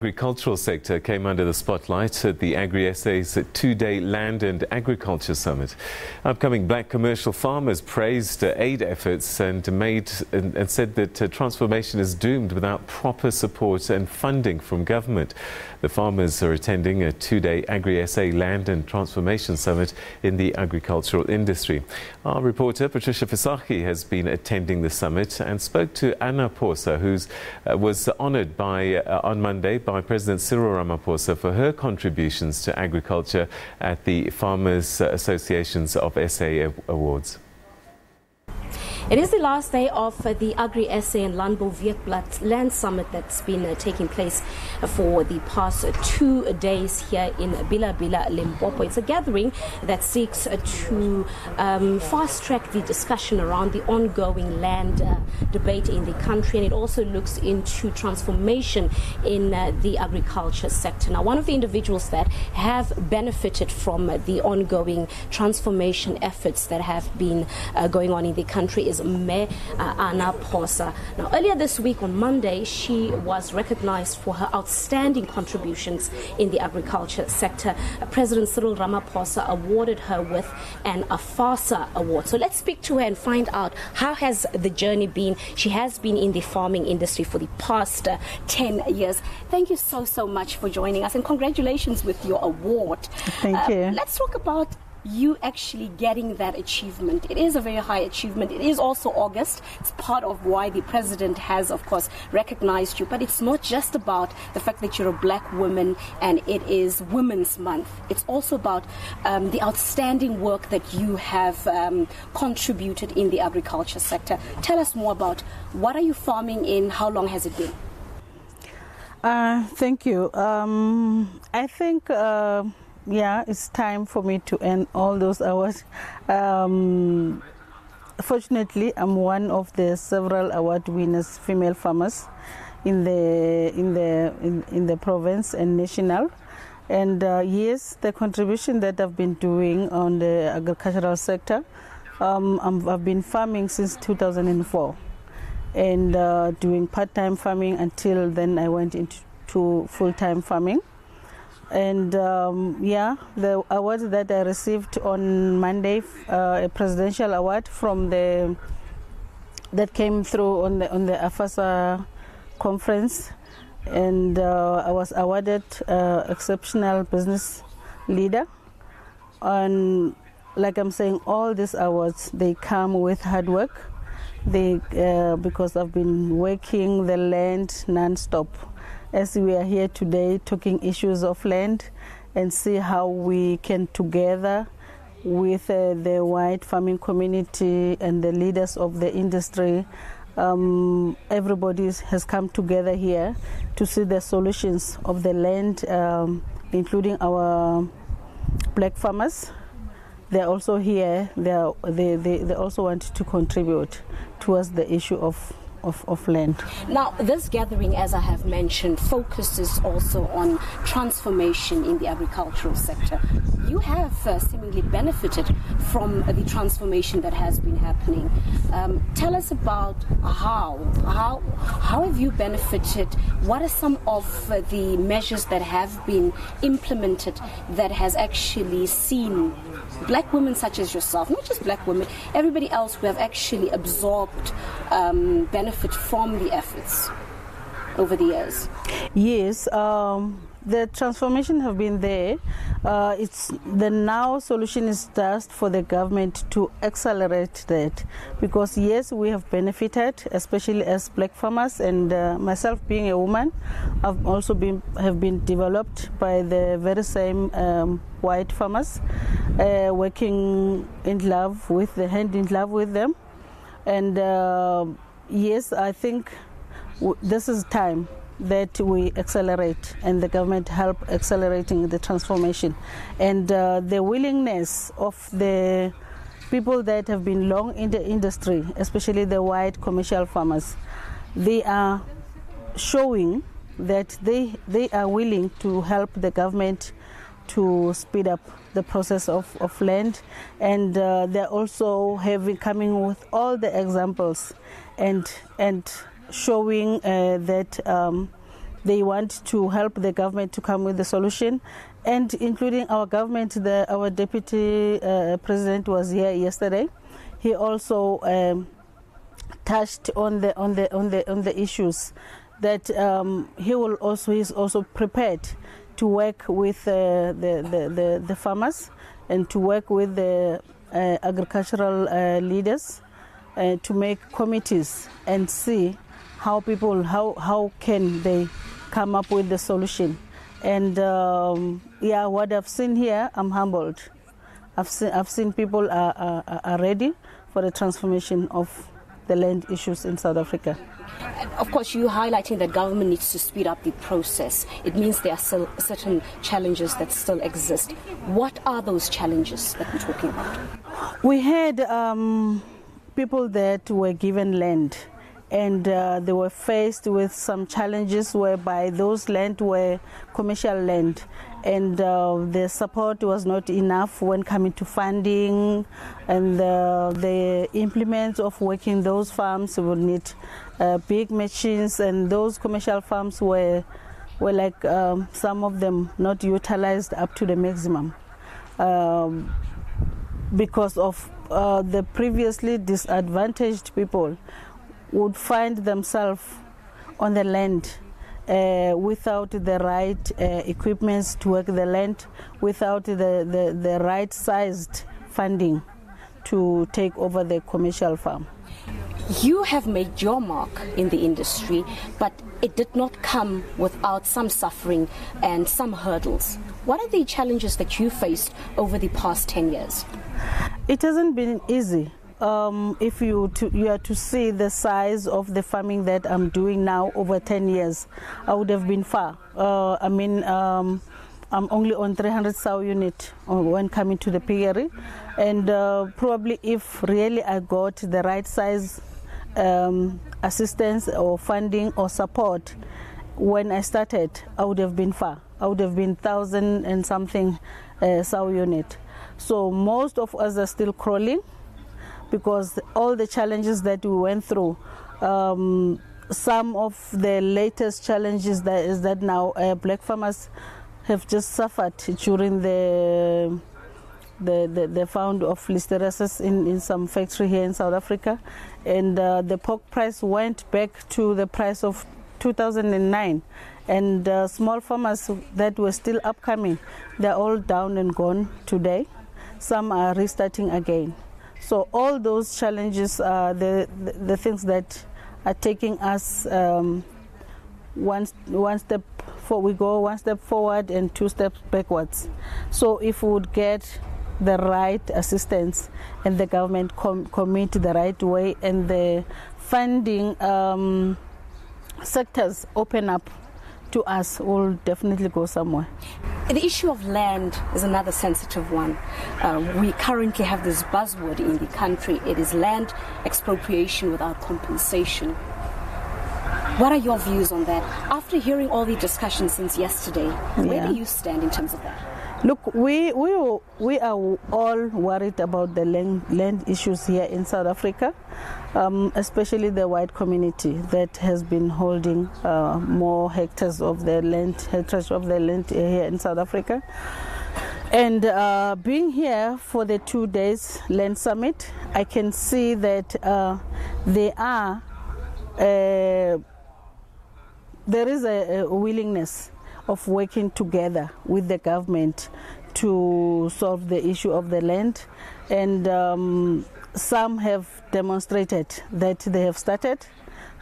Agricultural sector came under the spotlight at the AgriSA's two-day Land and Agriculture Summit. Upcoming black commercial farmers praised aid efforts and said that transformation is doomed without proper support and funding from government. The farmers are attending a two-day AgriSA Land and Transformation Summit in the agricultural industry. Our reporter Patricia Visagie has been attending the summit and spoke to Anna Phosa, who was honoured on Monday by President Cyril Ramaphosa for her contributions to agriculture at the Farmers Associations of SA Awards. It is the last day of the AgriSA and Landbouweekblad Land Summit that's been taking place for the past 2 days here in Bilabila, Limpopo. It's a gathering that seeks to fast-track the discussion around the ongoing land debate in the country, and it also looks into transformation in the agriculture sector. Now, one of the individuals that have benefited from the ongoing transformation efforts that have been going on in the country is Anna Phosa. Now, earlier this week on Monday, she was recognized for her outstanding contributions in the agriculture sector. President Cyril Ramaphosa awarded her with an Afasa award. So let's speak to her and find out how has the journey been. She has been in the farming industry for the past 10 years. Thank you so much for joining us, and congratulations with your award. Thank you. Let's talk about you actually getting that achievement. It is a very high achievement. It is also August. It's part of why the president has, of course, recognized you. But it's not just about the fact that you're a black woman and it is Women's Month. It's also about the outstanding work that you have contributed in the agriculture sector. Tell us more about what are you farming in? How long has it been? Thank you. I think yeah, it's time for me to end all those hours. Fortunately, I'm one of the several award winners, female farmers, in the province and national. And yes, the contribution that I've been doing on the agricultural sector, I've been farming since 2004, and doing part-time farming until then I went into full-time farming. And yeah, the award that I received on Monday, a presidential award from that came through on the Afasa conference, and I was awarded exceptional business leader. And like I'm saying, all these awards, they come with hard work. Because I've been working the land non-stop. As we are here today talking issues of land and see how we can together with the white farming community and the leaders of the industry, everybody has come together here to see the solutions of the land, including our black farmers. They're also here. They also want to contribute towards the issue of land. Now, this gathering, as I have mentioned, focuses also on transformation in the agricultural sector. You have seemingly benefited from the transformation that has been happening. Tell us about how have you benefited? What are some of the measures that have been implemented that has actually seen black women such as yourself, not just black women, everybody else who have actually absorbed benefit from the efforts over the years? Yes, the transformation have been there. It's the now solution is just for the government to accelerate that, because yes, we have benefited, especially as black farmers, and myself being a woman, I've also have been developed by the very same white farmers, working hand in glove with them, and yes, I think this is time that we accelerate and the government help accelerating the transformation, and the willingness of the people that have been long in the industry, especially the white commercial farmers, they are showing that they are willing to help the government to speed up the process of land, and they're also coming with all the examples and showing that They want to help the government to come with the solution, and including our government. Our deputy president was here yesterday. He also touched on the issues that he's also prepared to work with the farmers and to work with the agricultural leaders to make committees and see how can they come up with the solution. And what I've seen here, I'm humbled. I've seen people are ready for the transformation of the land issues in South Africa. Of course, you're highlighting that government needs to speed up the process. It means there are still certain challenges that still exist. What are those challenges that we're talking about? We had people that were given land, and they were faced with some challenges whereby those land were commercial land, and the support was not enough when coming to funding, and the implements of working those farms would need big machines, and those commercial farms were like some of them not utilized up to the maximum because of the previously disadvantaged people would find themselves on the land without the right equipments to work the land, without the right sized funding to take over the commercial farm. You have made your mark in the industry, but it did not come without some suffering and some hurdles. What are the challenges that you faced over the past 10 years? It hasn't been easy. If you are to see the size of the farming that I'm doing now over 10 years, I would have been far. I'm only on 300 sow unit when coming to the piggery, and probably if really I got the right size assistance or funding or support when I started, I would have been far. I would have been 1,000 and something sow unit. So most of us are still crawling because all the challenges that we went through. Some of the latest challenges that now black farmers have just suffered during the found of listeriasis in some factory here in South Africa, and the pork price went back to the price of 2009, and small farmers that were still upcoming, they're all down and gone today. Some are restarting again. So all those challenges are the things that are taking us one step we go one step forward and 2 steps backwards. So if we would get the right assistance and the government commit the right way and the funding sectors open up to us, we'll definitely go somewhere. The issue of land is another sensitive one. We currently have this buzzword in the country. It is land expropriation without compensation. What are your views on that? After hearing all the discussions since yesterday, where do you stand in terms of that? Look, we are all worried about the land issues here in South Africa, especially the white community that has been holding more hectares of the land here in South Africa. And being here for the 2 days land summit, I can see that there is a willingness of working together with the government to solve the issue of the land, and some have demonstrated that they have started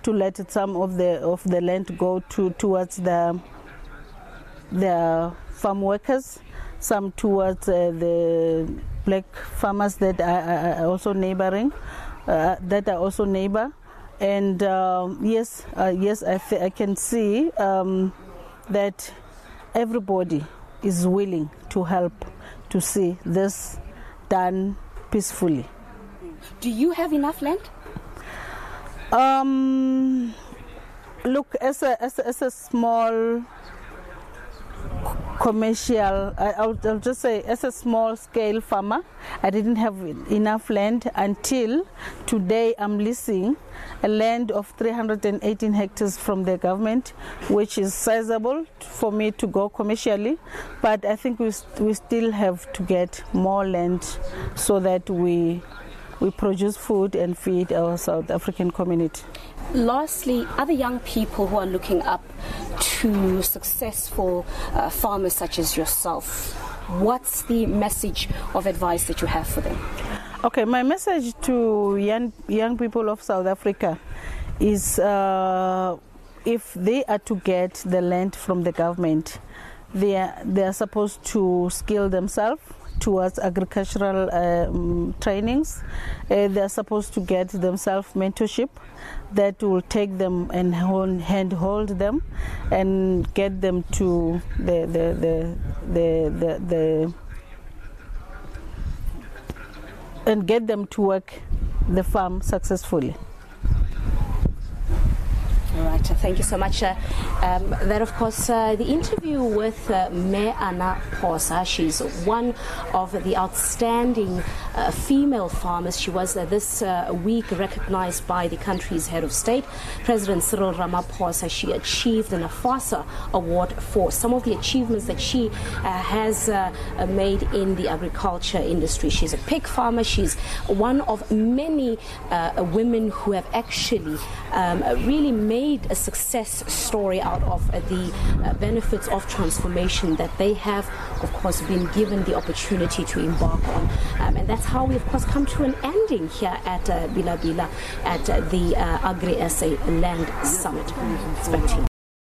to let some of the land go towards the farm workers, some towards the black farmers that are also neighboring, and yes, I can see that everybody is willing to help to see this done peacefully. Do you have enough land? Look, as a small commercial. I'll just say, as a small-scale farmer, I didn't have enough land until today. I'm leasing a land of 318 hectares from the government, which is sizable for me to go commercially. But I think we still have to get more land so that we produce food and feed our South African community. Lastly, other young people who are looking up to successful farmers such as yourself, what's the message of advice that you have for them? Okay, my message to young people of South Africa is if they are to get the land from the government, they are supposed to skill themselves towards agricultural trainings. They are supposed to get themselves mentorship that will take them and handhold them and get them to and get them to work the farm successfully. All right, thank you so much. That, of course, the interview with Mayor Anna Phosa. She's one of the outstanding female farmers. She was this week recognized by the country's head of state, President Cyril Ramaphosa. She achieved an Afasa award for some of the achievements that she has made in the agriculture industry. She's a pig farmer. She's one of many women who have actually really made a success story out of the benefits of transformation that they have, of course, been given the opportunity to embark on. And that's how we, of course, come to an ending here at Bila Bila at the AgriSA Land Summit. It's back to you.